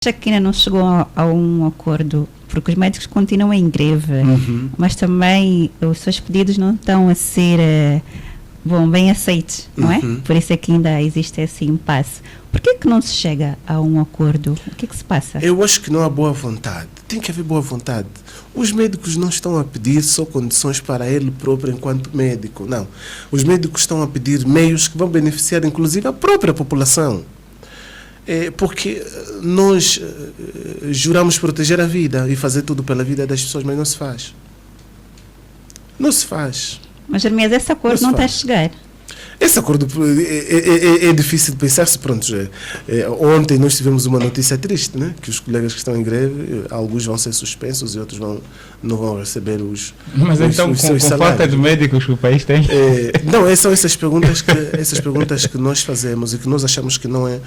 acha que ainda não chegou a um acordo, porque os médicos continuam em greve, mas também os seus pedidos não estão a ser bem aceitos, não é? Por isso é que ainda existe esse impasse. Por que não se chega a um acordo? O que é que se passa? Eu acho que não há boa vontade. Tem que haver boa vontade. Os médicos não estão a pedir só condições para ele próprio enquanto médico, não. Os médicos estão a pedir meios que vão beneficiar inclusive a própria população. Porque nós juramos proteger a vida e fazer tudo pela vida das pessoas, mas não se faz. Não se faz. Mas, Jeremias, esse acordo não está a chegar. Esse acordo é difícil de pensar-se. Pronto, ontem nós tivemos uma notícia triste, né? Que os colegas que estão em greve, alguns vão ser suspensos e outros não vão receber os Mas então, com falta de médicos que o país tem? Não, são essas perguntas que nós fazemos e que nós achamos que não é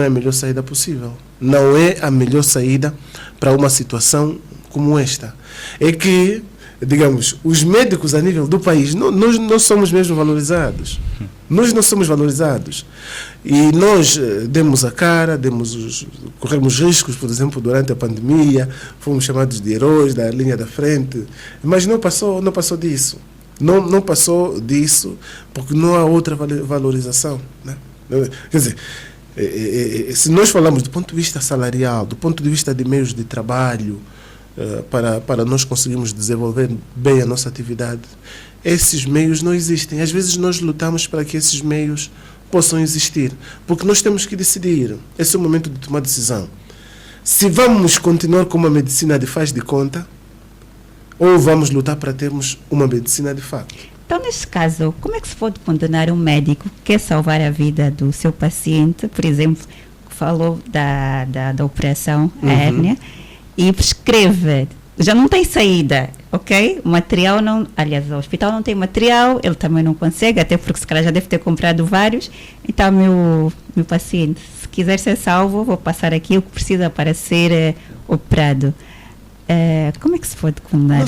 a melhor saída possível. Não é a melhor saída para uma situação como esta. É que, digamos, os médicos a nível do país, nós não somos mesmo valorizados. Nós não somos valorizados. E nós demos a cara, corremos riscos, por exemplo, durante a pandemia, fomos chamados de heróis da linha da frente, mas não passou disso. Não passou disso porque não há outra valorização, né? Quer dizer, se nós falamos do ponto de vista salarial, do ponto de vista de meios de trabalho, para nós conseguirmos desenvolver bem a nossa atividade, esses meios não existem. Às vezes nós lutamos para que esses meios possam existir, porque nós temos que decidir. Esse é o momento de tomar decisão. Se vamos continuar com uma medicina de faz de conta, ou vamos lutar para termos uma medicina de facto. Então, neste caso, como é que se pode condenar um médico que quer salvar a vida do seu paciente, por exemplo, que falou da operação à hérnia, e prescreve, já não tem saída, ok? O material não, aliás, o hospital não tem material, ele também não consegue, até porque se calhar já deve ter comprado vários. Então, meu paciente, se quiser ser salvo, vou passar aqui o que precisa para ser operado. Como é que se pode condenar?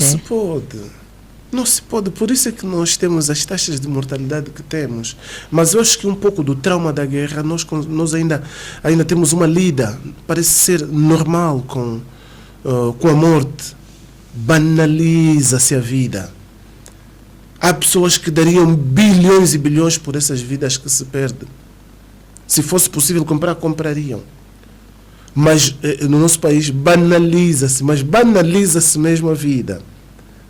Não se pode, por isso é que nós temos as taxas de mortalidade que temos. Mas eu acho que um pouco do trauma da guerra, nós ainda temos uma lida, parece ser normal com a morte. Banaliza-se a vida. Há pessoas que dariam bilhões e bilhões por essas vidas que se perdem. Se fosse possível comprar, comprariam. Mas no nosso país banaliza-se, mas banaliza-se mesmo a vida.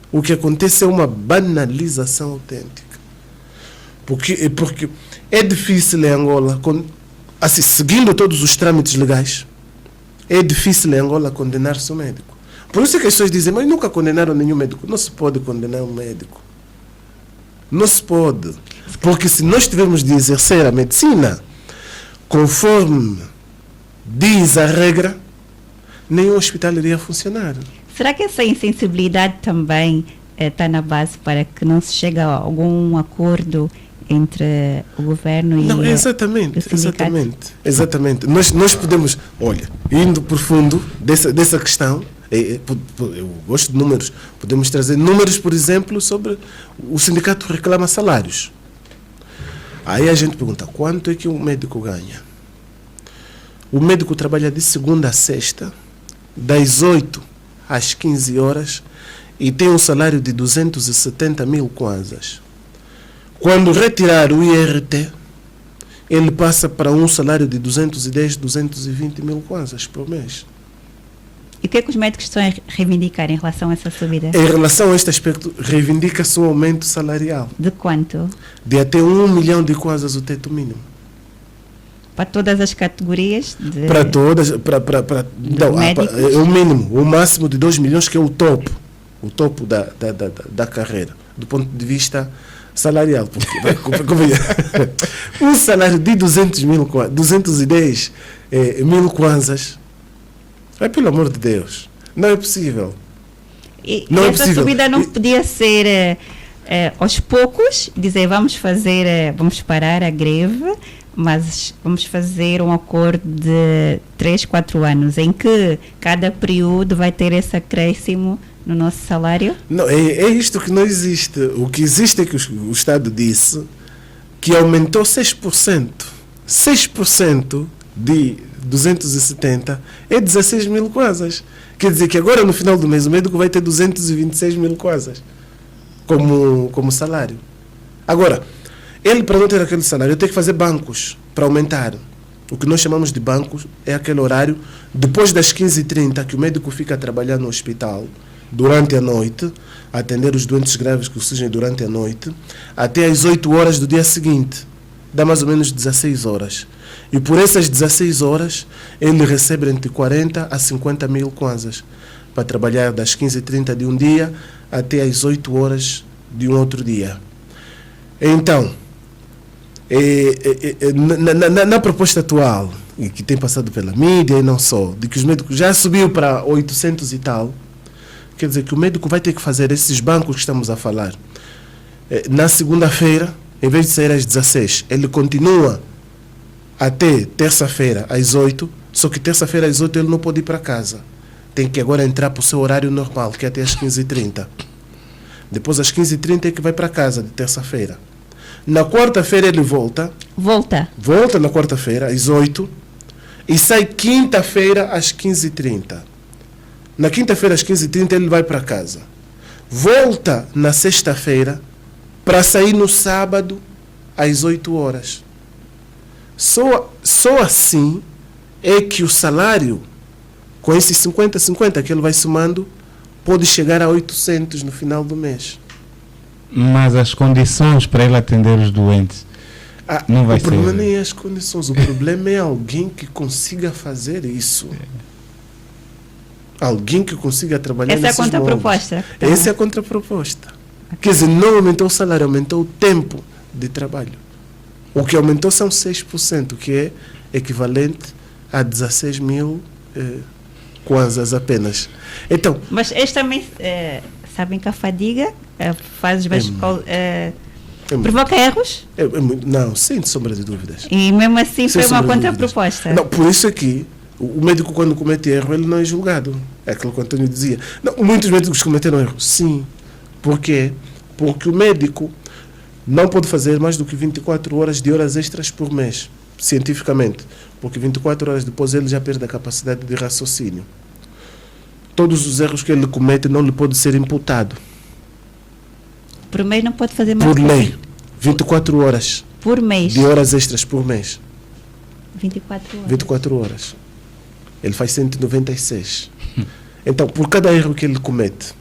O que acontece é uma banalização autêntica. Porque é difícil em Angola, assim, seguindo todos os trâmites legais, é difícil em Angola condenar-se um médico. Por isso é que as pessoas dizem, mas nunca condenaram nenhum médico. Não se pode condenar um médico. Não se pode. Porque se nós tivermos de exercer a medicina conforme diz a regra, nenhum hospital iria funcionar. Será que essa insensibilidade também está na base para que não se chegue a algum acordo entre o governo e o sindicato? Exatamente. Nós podemos, olha, indo por fundo dessa questão, eu gosto de números, podemos trazer números, por exemplo, sobre o sindicato reclama salários. Aí a gente pergunta, quanto é que um médico ganha? O médico trabalha de segunda a sexta, das 8 às 15 horas, e tem um salário de 270 mil kwanzas. Quando retirar o IRT, ele passa para um salário de 210, 220 mil kwanzas por mês. E o que é que os médicos estão a reivindicar em relação a essa subida? Em relação a este aspecto, reivindica-se um aumento salarial. De quanto? De até 1 milhão de kwanzas o teto mínimo. Para todas as categorias? Para todas, é o mínimo, o máximo de 2 milhões, que é o topo da carreira, do ponto de vista salarial. Um salário de 210 mil kwanzas, pelo amor de Deus, não é possível. Essa subida não podia ser aos poucos, dizer vamos parar a greve, mas vamos fazer um acordo de 3, 4 anos, em que cada período vai ter esse acréscimo no nosso salário? Não, é isto que não existe. O que existe é que o Estado disse que aumentou 6% de 270 é 16 mil kwanzas. Quer dizer que agora no final do mês o médico vai ter 226 mil kwanzas como salário. Agora, ele para não ter aquele salário tem que fazer bancos para aumentar. O que nós chamamos de bancos é aquele horário depois das 15h30 que o médico fica a trabalhar no hospital durante a noite, a atender os doentes graves que surgem durante a noite, até às 8 horas do dia seguinte. Dá mais ou menos 16 horas. E por essas 16 horas, ele recebe entre 40 a 50 mil kwanzas para trabalhar das 15h30 de um dia até às 8 horas de um outro dia. Então, na proposta atual, e que tem passado pela mídia e não só, de que os médicos já subiu para 800 e tal, quer dizer que o médico vai ter que fazer esses bancos que estamos a falar. Na segunda-feira, em vez de sair às 16, ele continua até terça-feira às 8, só que terça-feira às 8 ele não pode ir para casa. Tem que agora entrar para o seu horário normal, que é até às 15h30. Depois às 15h30 é que vai para casa, de terça-feira. Na quarta-feira ele volta na quarta-feira às 8 e sai quinta-feira às 15h30. Na quinta-feira às 15h30 ele vai para casa. Volta na sexta-feira para sair no sábado às 8 horas. Só assim é que o salário, com esses 50-50 que ele vai somando, pode chegar a 800 no final do mês. Mas as condições para ele atender os doentes não vai ser. O problema nem é as condições, o problema é alguém que consiga fazer isso. Alguém que consiga trabalhar nesses moldes. Essa é a contraproposta. Essa é a contraproposta. Quer dizer, não aumentou o salário, aumentou o tempo de trabalho. O que aumentou são 6%, que é equivalente a 16 mil kwanzas apenas. Então, mas eles também sabem que a fadiga provoca erros? Não, sem sombra de dúvidas. E mesmo assim foi uma contraproposta. Não, por isso é que o médico, quando comete erro, ele não é julgado. É aquilo que o Antônio dizia. Não, muitos médicos cometeram erro. Sim. Por quê? Porque o médico não pode fazer mais do que 24 horas de horas extras por mês, cientificamente. Porque 24 horas depois ele já perde a capacidade de raciocínio. Todos os erros que ele comete não lhe pode ser imputado. Por mês não pode fazer mais? Por lei. 24 horas. Por mês? De horas extras por mês. 24 horas. 24 horas. Ele faz 196. Então, por cada erro que ele comete,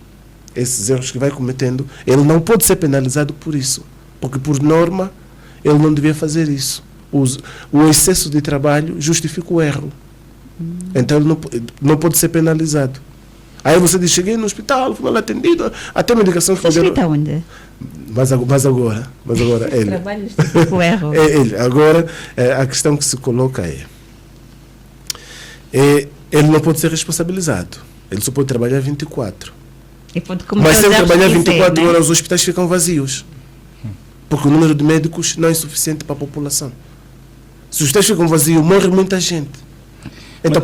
esses erros que vai cometendo, ele não pode ser penalizado por isso. Porque, por norma, ele não devia fazer isso. O excesso de trabalho justifica o erro. Então, ele não pode ser penalizado. Aí você diz, cheguei no hospital, fui mal atendido, até medicação que fizeram... Hospital onde? Mas agora ele... Trabalho justifica o erro. Ele. Agora, a questão que se coloca ele não pode ser responsabilizado. Ele só pode trabalhar 24. Mas se ele trabalhar 24 horas, os hospitais ficam vazios. Porque o número de médicos não é suficiente para a população. Se os hospitais ficam vazios, morre muita gente. Então,